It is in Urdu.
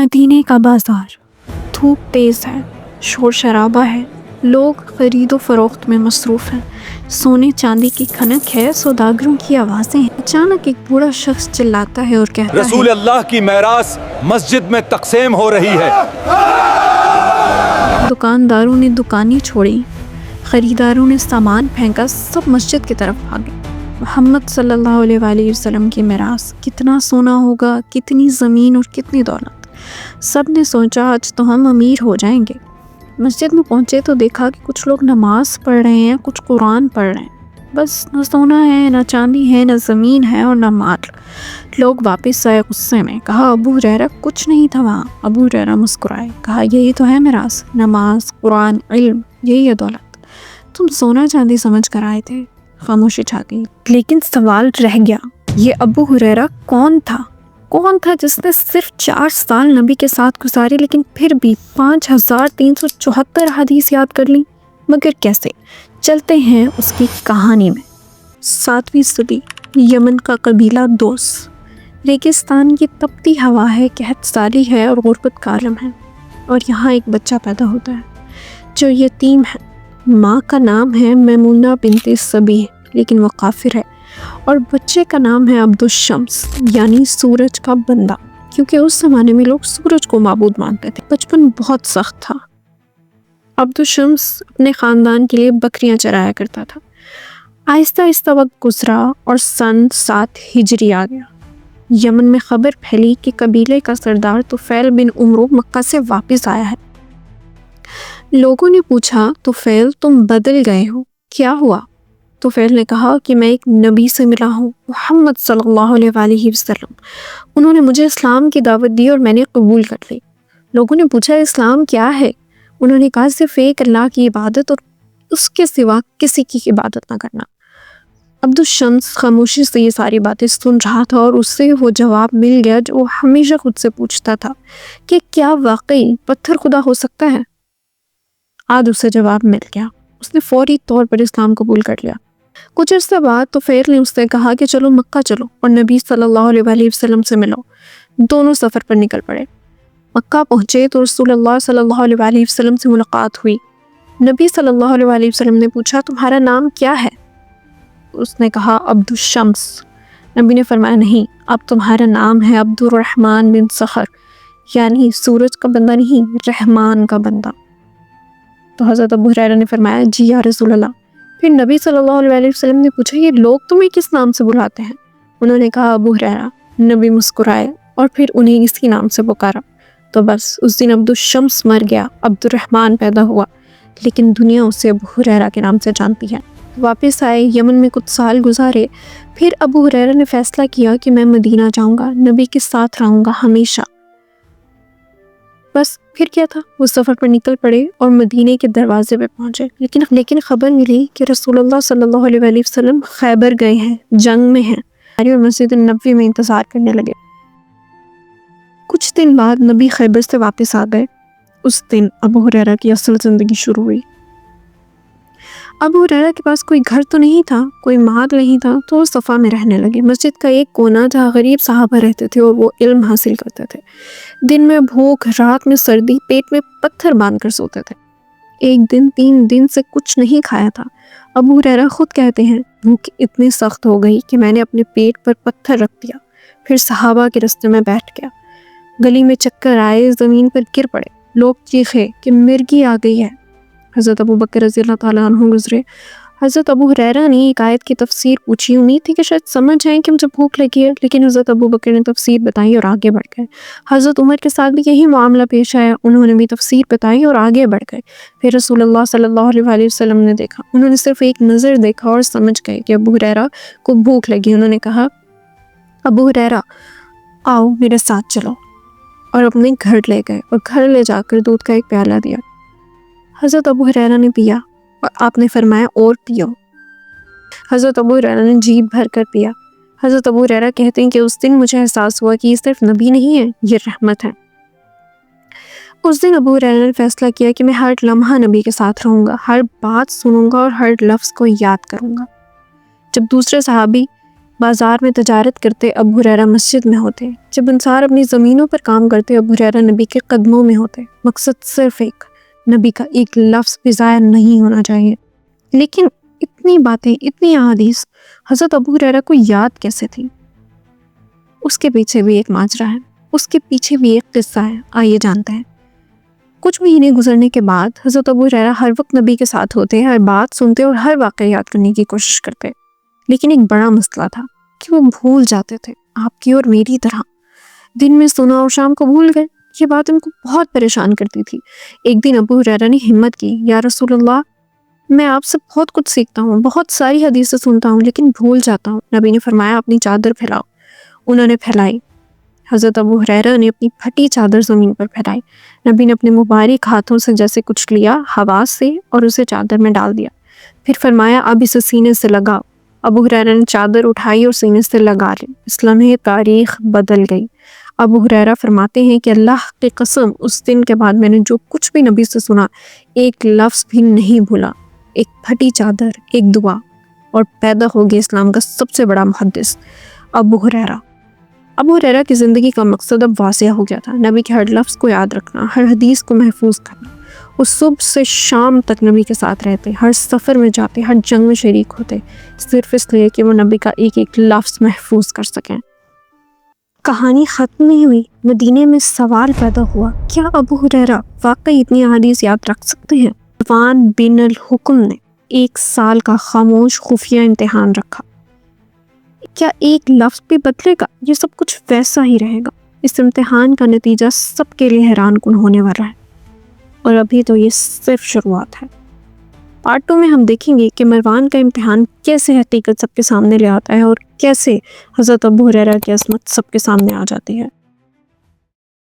مدینے کا بازار، دھوپ تیز ہے، شور شرابہ ہے، لوگ خرید و فروخت میں مصروف ہیں، سونے چاندی کی کھنک ہے، سوداگروں کی آوازیں ہیں۔ اچانک ایک بوڑھا شخص چلاتا ہے اور کہتا ہے، رسول اللہ کی میراث مسجد میں تقسیم ہو رہی ہے۔ دکانداروں نے دکانیں چھوڑی، خریداروں نے سامان پھینکا، سب مسجد کی طرف بھاگے۔ محمد صلی اللہ علیہ وآلہ وسلم کی میراث، کتنا سونا ہوگا، کتنی زمین اور کتنی دولت۔ سب نے سوچا آج تو ہم امیر ہو جائیں گے۔ مسجد میں پہنچے تو دیکھا کہ کچھ لوگ نماز پڑھ رہے ہیں، کچھ قرآن پڑھ رہے ہیں، بس نہ سونا ہے، نہ چاندی ہے، نہ زمین ہے اور نہ مال۔ لوگ واپس آئے غصے میں، کہا ابو ہریرہ کچھ نہیں تھا وہاں۔ ابو ہریرہ مسکرائے، کہا یہی تو ہے میراث، نماز، قرآن، علم، یہی ہے دولت۔ تم سونا چاندی سمجھ کر آئے تھے۔ خاموشی چھا گئی، لیکن سوال رہ گیا، یہ ابو ہریرہ کون تھا؟ کون تھا جس نے صرف 4 سال نبی کے ساتھ گزارے لیکن پھر بھی 5374 حدیث یاد کر لی؟ مگر کیسے؟ چلتے ہیں اس کی کہانی میں۔ 7ویں صدی، یمن کا قبیلہ دوس۔ ریگستان کی تپتی ہوا ہے، قحط سالی ہے اور غربت کا عالم ہے، اور یہاں ایک بچہ پیدا ہوتا ہے جو یتیم ہے۔ ماں کا نام ہے میمونہ بنت سبیح، لیکن وہ کافر ہے، اور بچے کا نام ہے عبد الشمس، یعنی سورج کا بندہ، کیونکہ اس زمانے میں لوگ سورج کو معبود مانتے تھے۔ بچپن بہت سخت تھا۔ عبد الشمس اپنے خاندان کے لیے بکریاں چرایا کرتا تھا۔ آہستہ آہستہ وقت گزرا اور سن 7 ہجری آ گیا۔ یمن میں خبر پھیلی کہ قبیلے کا سردار طفیل بن عمرو مکہ سے واپس آیا ہے۔ لوگوں نے پوچھا، طفیل تم بدل گئے ہو، کیا ہوا؟ طفیل نے کہا کہ میں ایک نبی سے ملا ہوں، محمد صلی اللہ علیہ وآلہ وسلم۔ انہوں نے مجھے اسلام کی دعوت دی اور میں نے قبول کر لی۔ لوگوں نے پوچھا اسلام کیا ہے؟ انہوں نے کہا صرف ایک اللہ کی عبادت اور اس کے سوا کسی کی عبادت نہ کرنا۔ عبد الشمس خاموشی سے یہ ساری باتیں سن رہا تھا اور اس سے وہ جواب مل گیا جو وہ ہمیشہ خود سے پوچھتا تھا کہ کیا واقعی پتھر خدا ہو سکتا ہے؟ آج اسے جواب مل گیا۔ اس نے فوری طور پر اسلام قبول کر لیا۔ کچھ عرصہ بعد طفیل نے اس سے کہا کہ چلو مکہ چلو اور نبی صلی اللہ علیہ وآلہ وسلم سے ملو۔ دونوں سفر پر نکل پڑے۔ مکہ پہنچے تو رسول اللہ صلی اللہ علیہ وآلہ وسلم سے ملاقات ہوئی۔ نبی صلی اللہ علیہ وآلہ وسلم نے پوچھا تمہارا نام کیا ہے؟ اس نے کہا عبد الشمس۔ نبی نے فرمایا نہیں، اب تمہارا نام ہے عبد الرحمن بن صخر، یعنی سورج کا بندہ نہیں، رحمان کا بندہ۔ تو حضرت ابو ہریرہ نے فرمایا جی یا رسول اللہ۔ پھر نبی صلی اللہ علیہ وآلہ وسلم نے پوچھا یہ لوگ تمہیں کس نام سے بلاتے ہیں؟ انہوں نے کہا ابو ہریرہ۔ نبی مسکرائے اور پھر انہیں اسی نام سے پکارا۔ تو بس اس دن عبد الشمس مر گیا، عبد الرحمن پیدا ہوا، لیکن دنیا اسے ابو ہریرہ کے نام سے جانتی ہے۔ واپس آئے، یمن میں کچھ سال گزارے، پھر ابو ہریرہ نے فیصلہ کیا کہ میں مدینہ جاؤں گا، نبی کے ساتھ رہوں گا ہمیشہ۔ بس پھر کیا تھا، وہ سفر پر نکل پڑے اور مدینے کے دروازے پہ پہنچے، لیکن خبر ملی کہ رسول اللہ صلی اللہ علیہ وآلہ وسلم خیبر گئے ہیں، جنگ میں ہیں، اور مسجد النبوی میں انتظار کرنے لگے۔ کچھ دن بعد نبی خیبر سے واپس آ گئے۔ اس دن ابو ہریرہ کی اصل زندگی شروع ہوئی۔ ابو ہریرہ کے پاس کوئی گھر تو نہیں تھا، کوئی مال نہیں تھا، تو وہ صفا میں رہنے لگے۔ مسجد کا ایک کونا جہاں غریب صحابہ رہتے تھے اور وہ علم حاصل کرتے تھے۔ دن میں بھوک، رات میں سردی، پیٹ میں پتھر باندھ کر سوتے تھے۔ ایک دن 3 دن سے کچھ نہیں کھایا تھا۔ ابو ہریرہ خود کہتے ہیں بھوک اتنی سخت ہو گئی کہ میں نے اپنے پیٹ پر پتھر رکھ دیا، پھر صحابہ کے راستے میں بیٹھ گیا۔ گلی میں چکر آئے، زمین پر گر پڑے، لوگ چیخے کہ مرگی آ گئی ہے۔ حضرت ابو بکر رضی اللہ تعالیٰ عنہ گزرے۔ حضرت ابو ہریرہ نے ایک آیت کی تفسیر پوچھی، امید تھی کہ شاید سمجھ جائیں کہ مجھے بھوک لگی ہے، لیکن حضرت ابو بکر نے تفسیر بتائی اور آگے بڑھ گئے۔ حضرت عمر کے ساتھ بھی یہی معاملہ پیش آیا، انہوں نے بھی تفسیر بتائی اور آگے بڑھ گئے۔ پھر رسول اللہ صلی اللہ علیہ وآلہ وسلم نے دیکھا، انہوں نے صرف ایک نظر دیکھا اور سمجھ گئے کہ ابو ہریرہ کو بھوک لگی۔ انہوں نے کہا ابو ہریرہ آؤ میرے ساتھ چلو، اور اپنے گھر لے گئے اور گھر لے جا کر دودھ کا ایک پیالہ دیا۔ حضرت ابو ہریرہ نے پیا اور آپ نے فرمایا اور پیو۔ حضرت ابو ہریرہ نے جیب بھر کر پیا۔ حضرت ابو ہریرہ کہتے ہیں کہ اس دن مجھے احساس ہوا کہ یہ صرف نبی نہیں ہے، یہ رحمت ہے۔ اس دن ابو ہریرہ نے فیصلہ کیا کہ میں ہر لمحہ نبی کے ساتھ رہوں گا، ہر بات سنوں گا اور ہر لفظ کو یاد کروں گا۔ جب دوسرے صحابی بازار میں تجارت کرتے ابو ہریرہ مسجد میں ہوتے، جب انصار اپنی زمینوں پر کام کرتے ابو ہریرہ نبی کے قدموں میں ہوتے۔ مقصد صرف ایک، نبی کا ایک لفظ بھی ضائع نہیں ہونا چاہیے۔ لیکن اتنی باتیں، اتنی احادیث حضرت ابو ہریرہ کو یاد کیسے تھی؟ اس کے پیچھے بھی ایک ماجرا ہے، اس کے پیچھے بھی ایک قصہ ہے، آئیے جانتے ہیں۔ کچھ مہینے گزرنے کے بعد حضرت ابو ہریرہ ہر وقت نبی کے ساتھ ہوتے، ہر بات سنتے اور ہر واقعہ یاد کرنے کی کوشش کرتے، لیکن ایک بڑا مسئلہ تھا کہ وہ بھول جاتے تھے، آپ کی اور میری طرح۔ دن میں سنا اور شام کو بھول گئے۔ یہ بات ان کو بہت پریشان کرتی تھی۔ ایک دن ابو ہریرہ نے ہمت کی، یا رسول اللہ، میں آپ سے بہت کچھ سیکھتا ہوں، بہت ساری حدیثیں سنتا ہوں، لیکن بھول جاتا ہوں۔ نبی نے فرمایا اپنی چادر پھیلاؤ۔ انہوں نے پھیلائی۔ حضرت ابو ہریرہ نے اپنی پھٹی چادر زمین پر پھیلائی۔ نبی نے اپنے مبارک ہاتھوں سے جیسے کچھ لیا ہوا سے اور اسے چادر میں ڈال دیا، پھر فرمایا اب اسے سینے سے لگاؤ۔ ابو ہریرہ نے چادر اٹھائی اور سینے سے لگا لی۔ اس لمحے تاریخ بدل گئی۔ ابو ہریرہ فرماتے ہیں کہ اللہ کی قسم اس دن کے بعد میں نے جو کچھ بھی نبی سے سنا ایک لفظ بھی نہیں بھولا۔ ایک پھٹی چادر، ایک دعا، اور پیدا ہو گیا اسلام کا سب سے بڑا محدث ابو ہریرہ۔ ابو ہریرہ کی زندگی کا مقصد اب واضح ہو گیا تھا، نبی کے ہر لفظ کو یاد رکھنا، ہر حدیث کو محفوظ کرنا۔ وہ صبح سے شام تک نبی کے ساتھ رہتے، ہر سفر میں جاتے، ہر جنگ میں شریک ہوتے، صرف اس لیے کہ وہ نبی کا ایک ایک لفظ محفوظ کر سکیں۔ کہانی ختم نہیں ہوئی، مدینے میں سوال پیدا ہوا، کیا ابو ہریرہ واقعی اتنی احادیث یاد رکھ سکتے ہیں؟ مروان بن الحکم نے 1 سال کا خاموش خفیہ امتحان رکھا۔ کیا ایک لفظ بھی بدلے گا؟ یہ سب کچھ ویسا ہی رہے گا؟ اس امتحان کا نتیجہ سب کے لیے حیران کن ہونے والا ہے، اور ابھی تو یہ صرف شروعات ہے۔ پارٹ 2 میں ہم دیکھیں گے کہ مروان کا امتحان کیسے حقیقت سب کے سامنے لے آتا ہے، اور کیسے حضرت ابو ہریرہ کی عظمت سب کے سامنے آ جاتی ہے۔